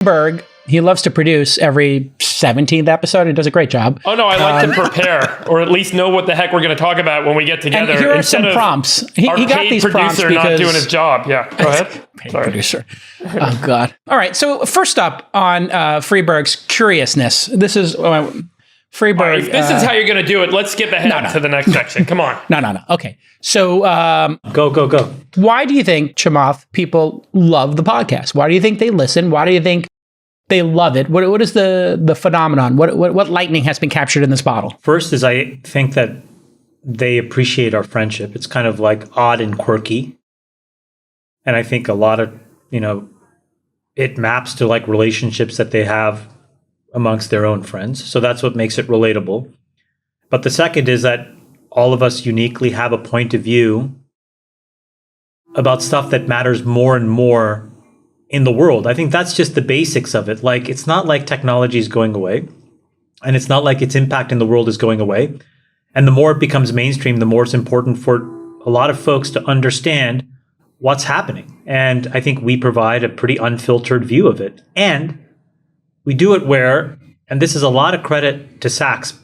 Berg, he loves to produce every 17th episode and does a great job. Oh, no, I like to prepare, or at least know what the heck we're going to talk about when we get together. And here are some prompts. He got these prompts producer not doing his job. Yeah, go ahead. Sorry. Producer. Oh, God. All right, so first up on Freeberg's curiousness. This is Freeberg. Right, if this is how you're going to do it, let's skip ahead to the next section. Come on. No. Okay. So go. Why do you think, Chamath, people love the podcast? Why do you think they listen? Why do you think they love it? What is the phenomenon? What lightning has been captured in this bottle? First is I think that they appreciate our friendship. It's kind of like odd and quirky. And I think a lot of, it maps to like relationships that they have amongst their own friends. So that's what makes it relatable. But the second is that all of us uniquely have a point of view about stuff that matters more and more in the world. I think that's just the basics of it. Like, it's not like technology is going away, and it's not like its impact in the world is going away. And the more it becomes mainstream, the more it's important for a lot of folks to understand what's happening. And I think we provide a pretty unfiltered view of it. And we do it where, and this is a lot of credit to Sachs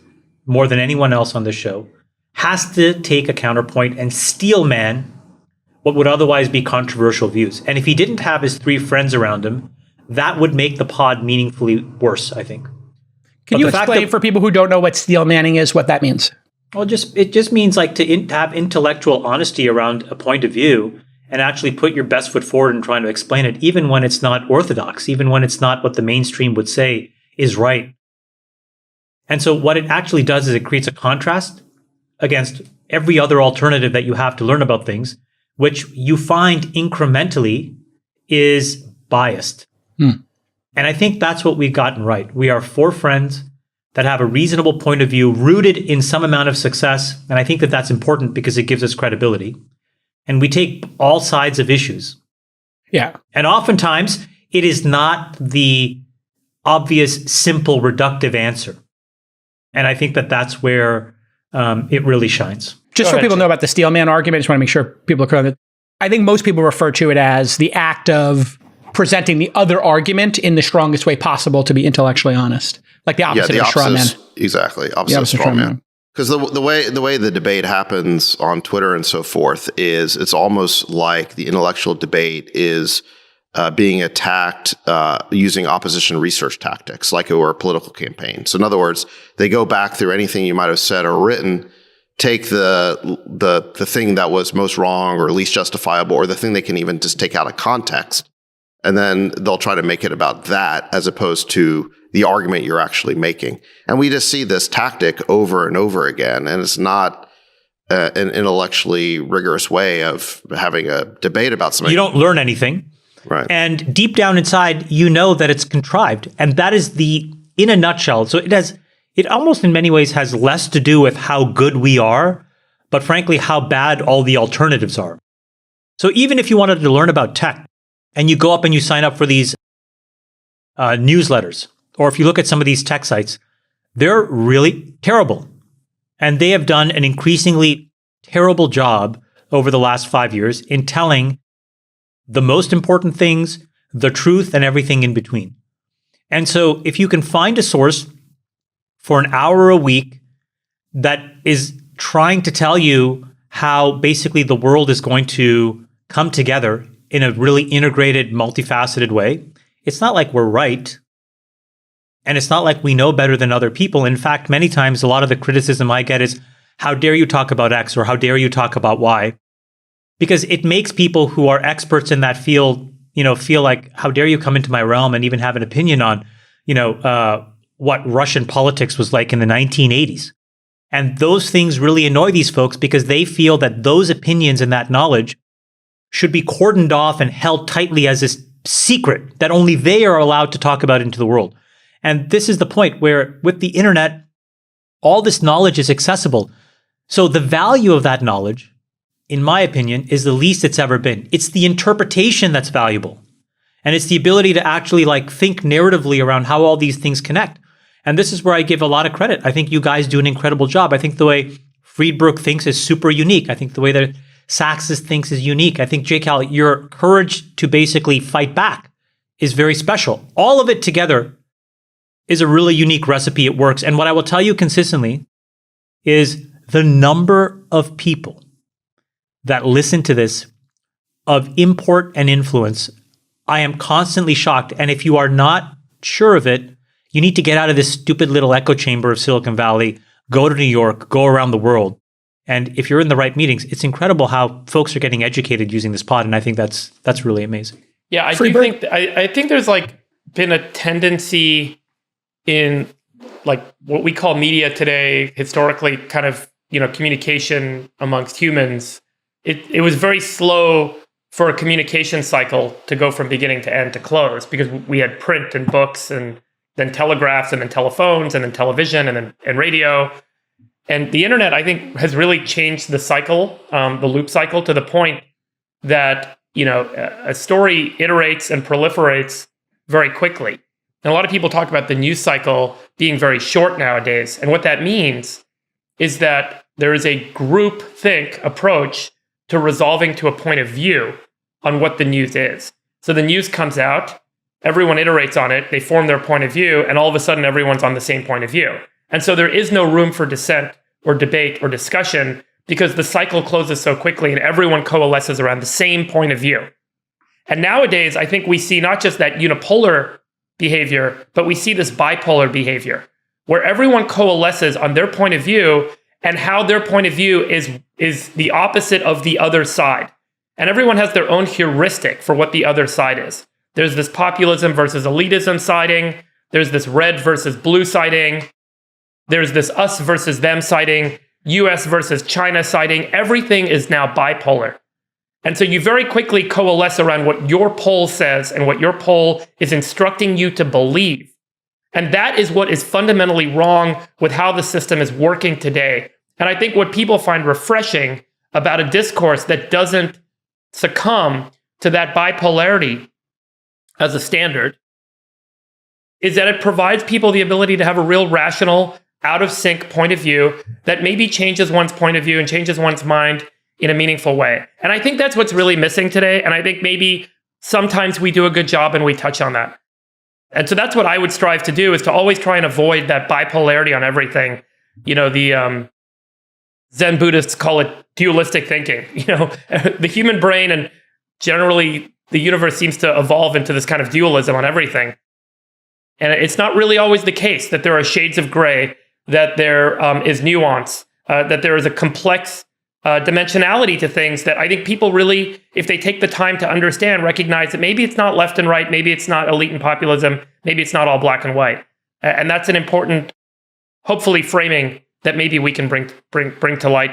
more than anyone else on this show, has to take a counterpoint and steel man what would otherwise be controversial views. And if he didn't have his three friends around him, that would make the pod meaningfully worse, I think. Can you explain for people who don't know what steel manning is, what that means? Well, it just means like to have intellectual honesty around a point of view and actually put your best foot forward in trying to explain it, even when it's not orthodox, even when it's not what the mainstream would say is right. And so what it actually does is it creates a contrast against every other alternative that you have to learn about things, which you find incrementally is biased. And I think that's what we've gotten right. We are four friends that have a reasonable point of view rooted in some amount of success. And I think that that's important because it gives us credibility. And we take all sides of issues. Yeah. And oftentimes it is not the obvious, simple, reductive answer. And I think that that's where it really shines. Just so people know about the steel man argument, I just want to make sure people are clear on it. I think most people refer to it as the act of presenting the other argument in the strongest way possible to be intellectually honest. Like the opposite of a straw man. Exactly. Opposite of straw man. Because the way the debate happens on Twitter and so forth is it's almost like the intellectual debate is being attacked using opposition research tactics, like it were a political campaign. So in other words, they go back through anything you might have said or written, take the thing that was most wrong or least justifiable, or the thing they can even just take out of context, and then they'll try to make it about that as opposed to the argument you're actually making. And we just see this tactic over and over again, and it's not an intellectually rigorous way of having a debate about something. You don't learn anything. Right. And deep down inside, you know that it's contrived. And that is in a nutshell. So it almost in many ways has less to do with how good we are, but frankly, how bad all the alternatives are. So even if you wanted to learn about tech and you go up and you sign up for these newsletters, or if you look at some of these tech sites, they're really terrible. And they have done an increasingly terrible job over the last 5 years in telling the most important things, the truth, and everything in between. And so if you can find a source for an hour a week that is trying to tell you how basically the world is going to come together in a really integrated, multifaceted way, it's not like we're right. And it's not like we know better than other people. In fact, many times, a lot of the criticism I get is, how dare you talk about X or how dare you talk about Y? Because it makes people who are experts in that field, feel like, how dare you come into my realm and even have an opinion on, what Russian politics was like in the 1980s. And those things really annoy these folks because they feel that those opinions and that knowledge should be cordoned off and held tightly as this secret that only they are allowed to talk about into the world. And this is the point where with the internet, all this knowledge is accessible. So the value of that knowledge, in my opinion, is the least it's ever been. It's the interpretation that's valuable. And it's the ability to actually think narratively around how all these things connect. And this is where I give a lot of credit. I think you guys do an incredible job. I think the way Friedberg thinks is super unique. I think the way that Sachs thinks is unique. I think, J. Cal, your courage to basically fight back is very special. All of it together is a really unique recipe. It works. And what I will tell you consistently is the number of people that listen to this of import and influence. I am constantly shocked. And if you are not sure of it, you need to get out of this stupid little echo chamber of Silicon Valley, go to New York, go around the world. And if you're in the right meetings, it's incredible how folks are getting educated using this pod. And I think that's really amazing. Yeah, I think there's like been a tendency in like what we call media today, historically kind of, communication amongst humans. It was very slow for a communication cycle to go from beginning to end to close, because we had print and books and then telegraphs and then telephones and then television and radio. And the internet, I think, has really changed the cycle, the loop cycle, to the point that, a story iterates and proliferates very quickly. And a lot of people talk about the news cycle being very short nowadays. And what that means is that there is a groupthink approach to resolving to a point of view on what the news is. So the news comes out, everyone iterates on it, they form their point of view, and all of a sudden everyone's on the same point of view. And so there is no room for dissent or debate or discussion, because the cycle closes so quickly and everyone coalesces around the same point of view. And nowadays, I think we see not just that unipolar behavior, but we see this bipolar behavior, where everyone coalesces on their point of view, and how their point of view is the opposite of the other side. And everyone has their own heuristic for what the other side is. There's this populism versus elitism siding. There's this red versus blue siding. There's this us versus them siding, US versus China siding. Everything is now bipolar. And so you very quickly coalesce around what your poll says and what your poll is instructing you to believe. And that is what is fundamentally wrong with how the system is working today. And I think what people find refreshing about a discourse that doesn't succumb to that bipolarity as a standard is that it provides people the ability to have a real rational, out of sync point of view that maybe changes one's point of view and changes one's mind in a meaningful way. And I think that's what's really missing today. And I think maybe sometimes we do a good job and we touch on that. And so that's what I would strive to do, is to always try and avoid that bipolarity on everything. The Zen Buddhists call it dualistic thinking. The human brain and generally the universe seems to evolve into this kind of dualism on everything. And it's not really always the case that there are shades of gray, that there is nuance, that there is a complex dimensionality to things that I think people really, if they take the time to understand, recognize that maybe it's not left and right, maybe it's not elite and populism, maybe it's not all black and white. And that's an important, hopefully, framing that maybe we can bring to light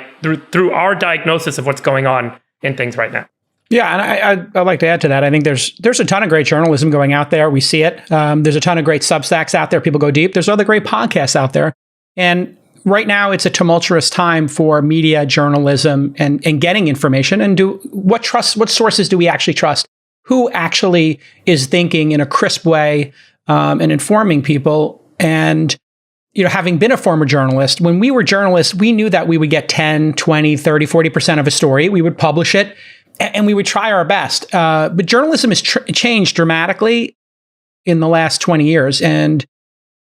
through our diagnosis of what's going on in things right now. Yeah, and I'd like to add to that. I think there's a ton of great journalism going out there. We see it. There's a ton of great Substacks out there. People go deep. There's other great podcasts out there. And right now, it's a tumultuous time for media, journalism, and getting information. And what sources do we actually trust? Who actually is thinking in a crisp way and informing people? And having been a former journalist, when we were journalists, we knew that we would get 10, 20, 30, 40% of a story. We would publish it and we would try our best. But journalism has changed dramatically in the last 20 years. And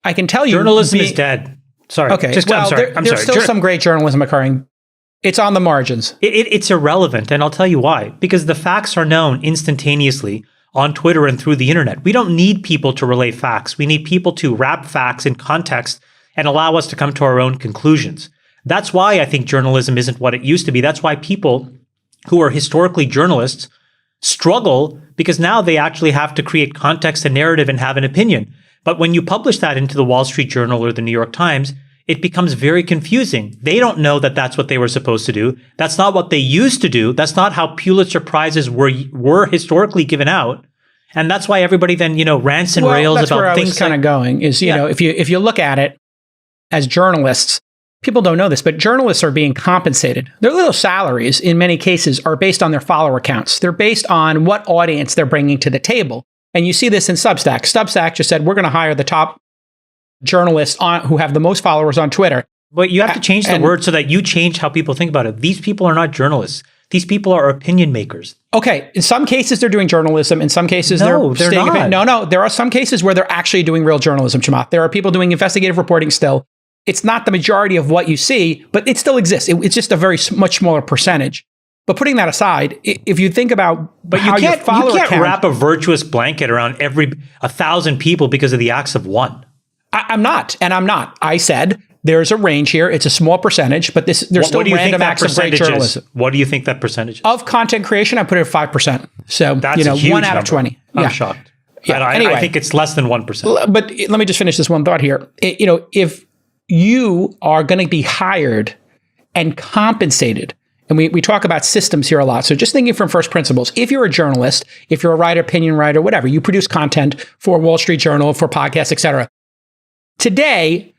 I can tell you— Journalism is dead. Sorry. Okay. I'm sorry. There's still some great journalism occurring. It's on the margins. It's irrelevant. And I'll tell you why. Because the facts are known instantaneously on Twitter and through the internet. We don't need people to relay facts. We need people to wrap facts in context and allow us to come to our own conclusions. That's why I think journalism isn't what it used to be. That's why people who are historically journalists struggle, because now they actually have to create context and narrative and have an opinion. But when you publish that into the Wall Street Journal or the New York Times, it becomes very confusing. They don't know that that's what they were supposed to do. That's not what they used to do. That's not how Pulitzer Prizes were historically given out. And that's why everybody then, rants and rails that's about where things. I was kind of going is, if you look at it as journalists, people don't know this, but journalists are being compensated. Their little salaries, in many cases, are based on their follower counts. They're based on what audience they're bringing to the table. And you see this in Substack. Substack just said, we're going to hire the top journalists who have the most followers on Twitter. But you have to change the word so that you change how people think about it. These people are not journalists. These people are opinion makers. Okay, in some cases they're doing journalism. In some cases they're staying not. No, there are some cases where they're actually doing real journalism, Chamath. There are people doing investigative reporting still. It's not the majority of what you see, but it still exists. It's just a very much smaller percentage. But putting that aside, if you think about how your follower you can't count, wrap a virtuous blanket around 1,000 people because of the acts of one. I'm not. I said there's a range here. It's a small percentage, but there's still random acts of great journalism. What do you think that percentage is? Of content creation, I put it at 5%. So, that's a huge 1 out of number. 20. I'm shocked. Yeah. Anyway, I think it's less than 1%. But let me just finish this one thought here. If you are going to be hired and compensated, and we talk about systems here a lot. So just thinking from first principles, if you're a journalist, if you're a writer, opinion writer, whatever, you produce content for Wall Street Journal, for podcasts, et cetera. Today,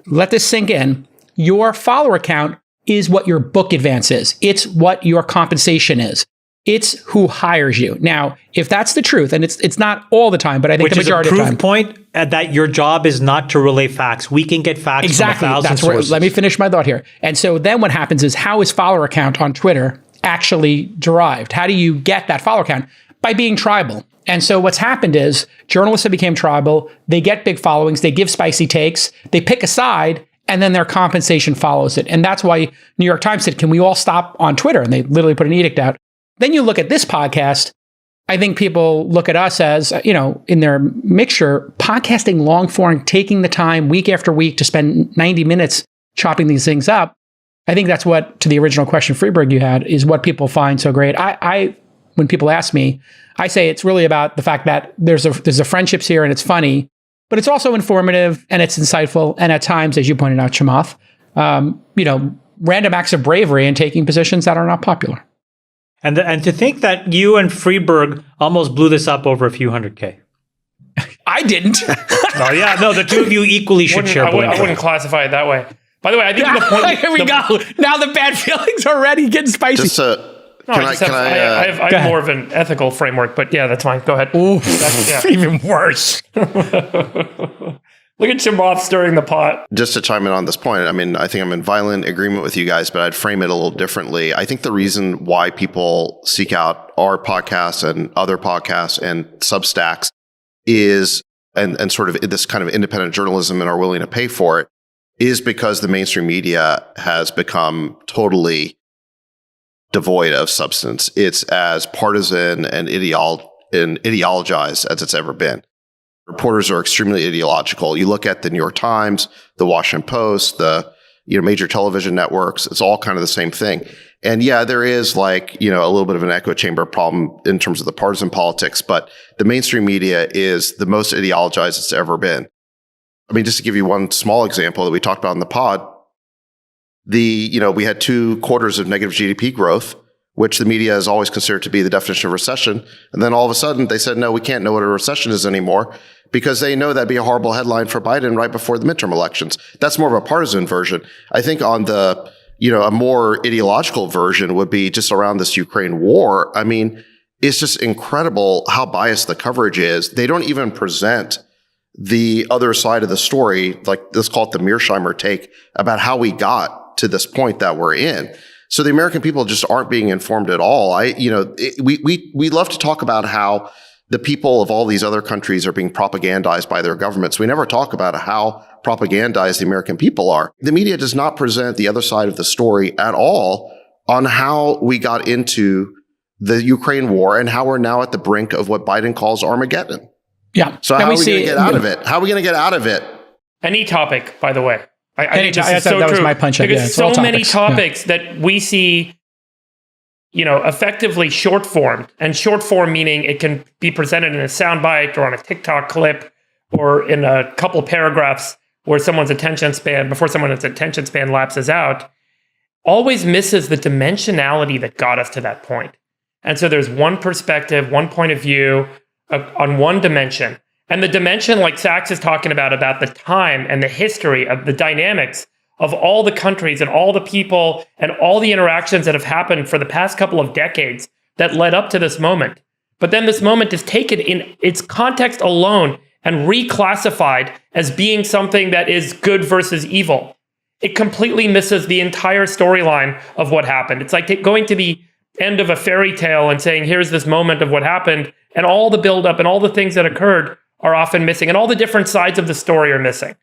let this sink in. Your follower count is what your book advance is. It's what your compensation is. It's who hires you. Now, if that's the truth, and it's not all the time, but I think the majority of the time. Which is a proof point that your job is not to relay facts. We can get facts from 1,000 sources. Let me finish my thought here. And so then what happens is, how is follower count on Twitter actually derived? How do you get that follower count? By being tribal. And so what's happened is journalists have become tribal. They get big followings. They give spicy takes. They pick a side, and then their compensation follows it. And that's why New York Times said, can we all stop on Twitter? And they literally put an edict out. Then you look at this podcast. I think people look at us as, in their mixture, podcasting long form, taking the time week after week to spend 90 minutes chopping these things up. I think that's what, to the original question, Freeberg, you had, is what people find so great. I when people ask me, I say it's really about the fact that there's a friendships here and it's funny, but it's also informative and it's insightful. And at times, as you pointed out, Chamath, random acts of bravery and taking positions that are not popular. And to think that you and Freeberg almost blew this up over a few 100K. I didn't. Oh yeah, no, the two of you equally should share. I wouldn't classify it that way. By the way, I think the point. Here we go. Now the bad feelings are already getting spicy. I have more of an ethical framework, but yeah, that's fine. Go ahead. Even worse. Look at Chamath stirring the pot. Just to chime in on this point, I mean, I think I'm in violent agreement with you guys, but I'd frame it a little differently. I think the reason why people seek out our podcasts and other podcasts and Substacks is, and sort of this kind of independent journalism and are willing to pay for it, is because the mainstream media has become totally devoid of substance. It's as partisan and ideologized as it's ever been. Reporters are extremely ideological. You look at the New York Times, the Washington Post, the major television networks. It's all kind of the same thing. And yeah, there is a little bit of an echo chamber problem in terms of the partisan politics, but the mainstream media is the most ideologized it's ever been. I mean, just to give you one small example that we talked about in the pod, we had 2 quarters of negative GDP growth, which the media has always considered to be the definition of recession. And then all of a sudden they said, no, we can't know what a recession is anymore, because they know that'd be a horrible headline for Biden right before the midterm elections. That's more of a partisan version. I think on the, a more ideological version would be just around this Ukraine war. I mean, it's just incredible how biased the coverage is. They don't even present the other side of the story, like let's call it the Mearsheimer take, about how we got to this point that we're in. So the American people just aren't being informed at all. We love to talk about how the people of all these other countries are being propagandized by their governments. We never talk about how propagandized the American people are. The media does not present the other side of the story at all on how we got into the Ukraine war and how we're now at the brink of what Biden calls Armageddon. Yeah. So how are we going to get out of it? How are we going to get out of it? Any topic, by the way. I think that was my punch. Because so many topics that we see, effectively short form, and short form meaning it can be presented in a soundbite or on a TikTok clip or in a couple paragraphs where someone's attention span lapses out, always misses the dimensionality that got us to that point. And so there's one perspective, one point of view on one dimension. And the dimension, like Sachs is talking about the time and the history of the dynamics of all the countries and all the people and all the interactions that have happened for the past couple of decades that led up to this moment. But then this moment is taken in its context alone and reclassified as being something that is good versus evil. It completely misses the entire storyline of what happened. It's like going to the end of a fairy tale and saying, here's this moment of what happened, and all the buildup and all the things that occurred are often missing, and all the different sides of the story are missing.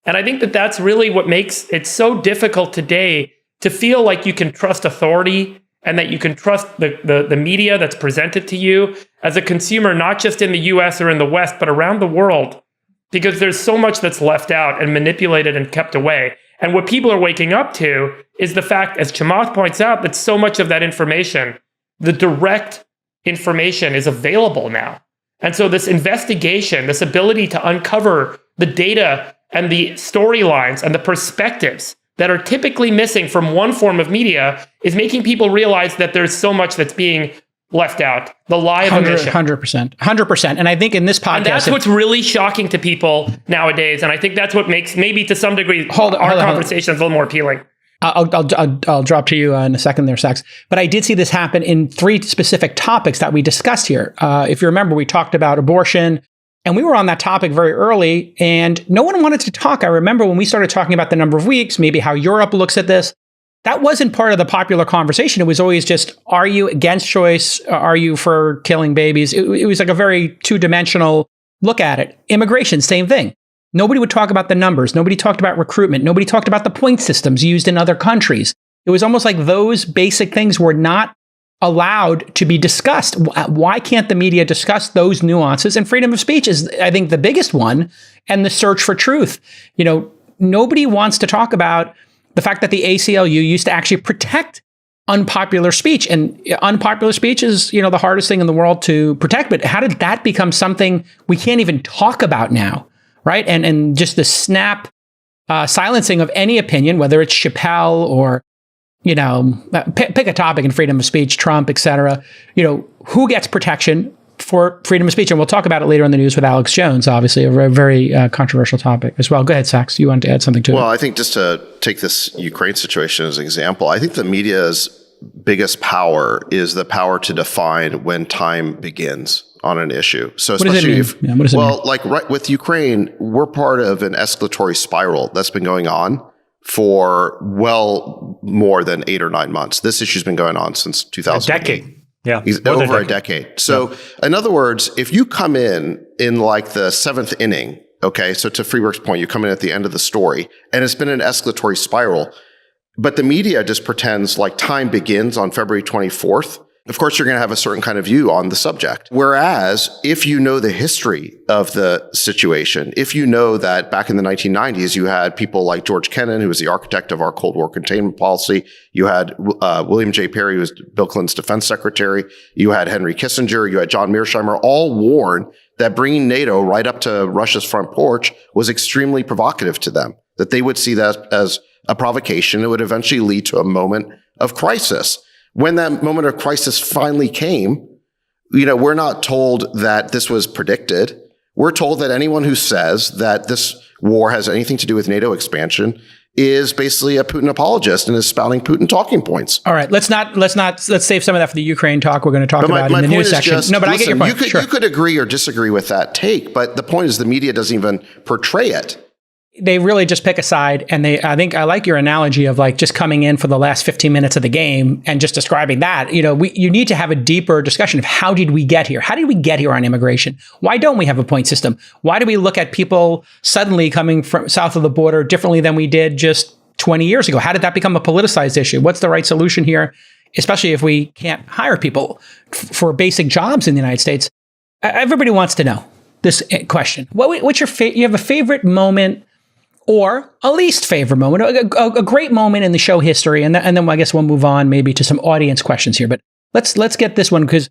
And I think that that's really what makes it so difficult today to feel like you can trust authority and that you can trust the media that's presented to you as a consumer, not just in the US or in the West, but around the world, because there's so much that's left out and manipulated and kept away. And what people are waking up to is the fact, as Chamath points out, that so much of that information, the direct information, is available now. And so this investigation, this ability to uncover the data and the storylines and the perspectives that are typically missing from one form of media is making people realize that there's so much that's being left out. The lie of omission. 100%. And I think in this podcast... And that's what's really shocking to people nowadays. And I think that's what makes, maybe to some degree, our conversations a little more appealing. I'll drop to you in a second there, Sachs. But I did see this happen in 3 specific topics that we discussed here. If you remember, we talked about abortion, and we were on that topic very early, and no one wanted to talk. I remember when we started talking about the number of weeks, maybe how Europe looks at this. That wasn't part of the popular conversation. It was always just, are you against choice? Are you for killing babies? It was like a very two-dimensional look at it. Immigration, same thing. Nobody would talk about the numbers. Nobody talked about recruitment. Nobody talked about the point systems used in other countries. It was almost like those basic things were not allowed to be discussed. Why can't the media discuss those nuances? And freedom of speech is, I think, the biggest one, and the search for truth. You know, nobody wants to talk about the fact that the ACLU used to actually protect unpopular speech. And unpopular speech is, you know, the hardest thing in the world to protect. But how did that become something we can't even talk about now, right? And just the snap silencing of any opinion, whether it's Chappelle or, you know, pick a topic in freedom of speech, Trump, et cetera. You know, who gets protection for freedom of speech? And we'll talk about it later in the news with Alex Jones, obviously, a very controversial topic as well. Go ahead, Sachs. You wanted to add something to it? Well, I think just to take this Ukraine situation as an example, I think the media's biggest power is the power to define when time begins on an issue. So especially if, like right with Ukraine, we're part of an escalatory spiral that's been going on for well more than 8 or 9 months. This issue's been going on since 2008. A decade. Yeah. Over a decade. So in other words, if you come in like the 7th inning, okay, so to Freeberg's point, you come in at the end of the story and it's been an escalatory spiral, but the media just pretends like time begins on February 24th. Of course, you're going to have a certain kind of view on the subject. Whereas if you know the history of the situation, if you know that back in the 1990s, you had people like George Kennan, who was the architect of our Cold War containment policy. You had William J. Perry, who was Bill Clinton's defense secretary. You had Henry Kissinger. You had John Mearsheimer, all warned that bringing NATO right up to Russia's front porch was extremely provocative to them, that they would see that as a provocation. It would eventually lead to a moment of crisis. When that moment of crisis finally came, you know, we're not told that this was predicted. We're told that anyone who says that this war has anything to do with NATO expansion is basically a Putin apologist and is spouting Putin talking points. All right, let's save some of that for the Ukraine talk we're going to talk about in the news section. I get your point. You could agree or disagree with that take, but the point is the media doesn't even portray it. They really just pick a side, and I think I like your analogy of like just coming in for the last 15 minutes of the game and just describing that. You know, you need to have a deeper discussion of how did we get here? How did we get here on immigration? Why don't we have a point system? Why do we look at people suddenly coming from south of the border differently than we did just 20 years ago? How did that become a politicized issue? What's the right solution here, especially if we can't hire people for basic jobs in the United States? Everybody wants to know this question. What's your you have a favorite moment or a least favorite moment, a great moment in the show history, and then I guess we'll move on maybe to some audience questions here. But let's get this one, because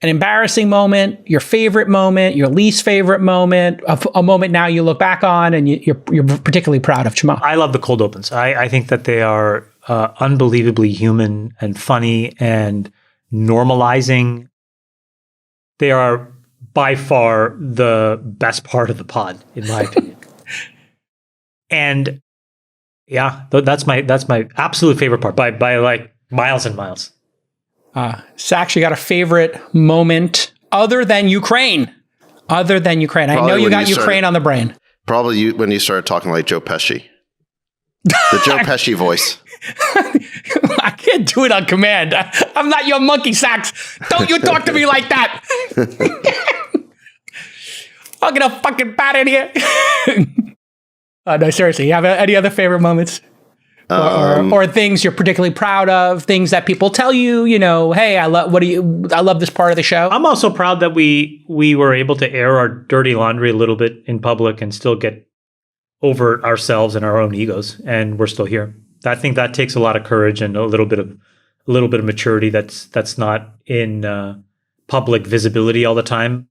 an embarrassing moment, your favorite moment, your least favorite moment, a moment now you look back on and you're particularly proud of. Chamath. I love the cold opens. I think that they are unbelievably human and funny and normalizing. They are by far the best part of the pod, in my opinion. And yeah, that's my absolute favorite part by like miles and miles. Sachs, you got a favorite moment other than Ukraine? I know you got Ukraine on the brain. Probably when you started talking like Joe Pesci. The Joe Pesci voice. I can't do it on command. I'm not your monkey sacks. Don't you talk to me like that. I'm gonna fucking bat in here. No, seriously. You have any other favorite moments? Or things you're particularly proud of, things that people tell you, hey, I love this part of the show. I'm also proud that we were able to air our dirty laundry a little bit in public and still get over ourselves and our own egos, and we're still here. I think that takes a lot of courage and a little bit of maturity that's not in public visibility all the time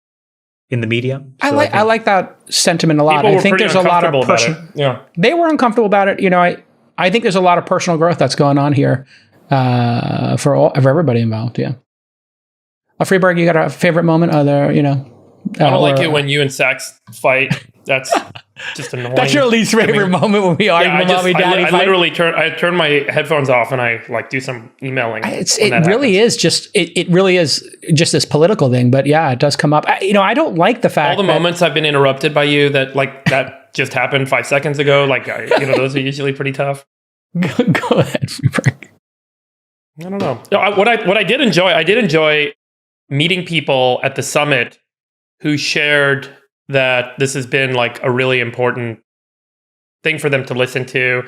in the media. So I like that sentiment a lot. I think there's a lot of personal. Yeah, they were uncomfortable about it. I think there's a lot of personal growth that's going on here for everybody involved. Yeah. Freeberg, you got a favorite moment? I don't like it when you and Sachs fight. That's just annoying. That's your least favorite moment when we argue. I literally turn my headphones off and I like do some emailing. It really is just this political thing. But yeah, it does come up. I don't like the fact all the moments I've been interrupted by you that just happened 5 seconds ago. Those are usually pretty tough. Go ahead, Freeberg. I don't know. What I did enjoy meeting people at the summit who shared that this has been like a really important thing for them to listen to.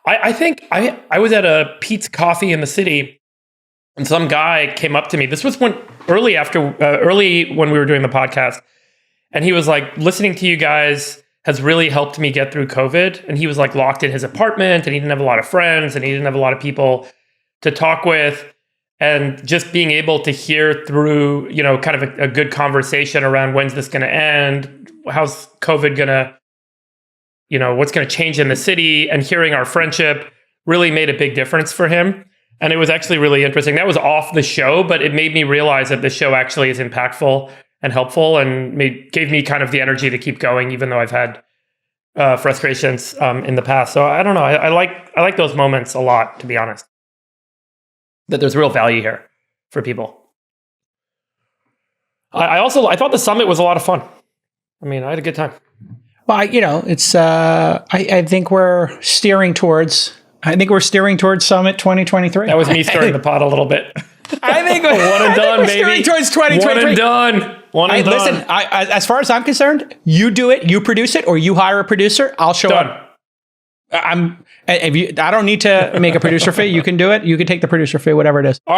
I think I was at a Pete's Coffee in the city, and some guy came up to me. This was early when we were doing the podcast, and he was like, listening to you guys has really helped me get through COVID. And he was like locked in his apartment, and he didn't have a lot of friends, and he didn't have a lot of people to talk with. And just being able to hear through, kind of a good conversation around when's this going to end, how's COVID going to, what's going to change in the city, and hearing our friendship really made a big difference for him. And it was actually really interesting. That was off the show, but it made me realize that the show actually is impactful and helpful, and gave me kind of the energy to keep going, even though I've had frustrations in the past. So I don't know. I like those moments a lot, to be honest. That there's real value here for people. I thought the summit was a lot of fun. I had a good time. Well, it's. I think we're steering towards Summit 2023. That was me stirring the pot a little bit. I think one and done, baby. Steering towards 2023. One and done. Listen, as far as I'm concerned, you do it, you produce it, or you hire a producer. I'll show up. I don't need to make a producer fee. You can do it. You can take the producer fee, whatever it is.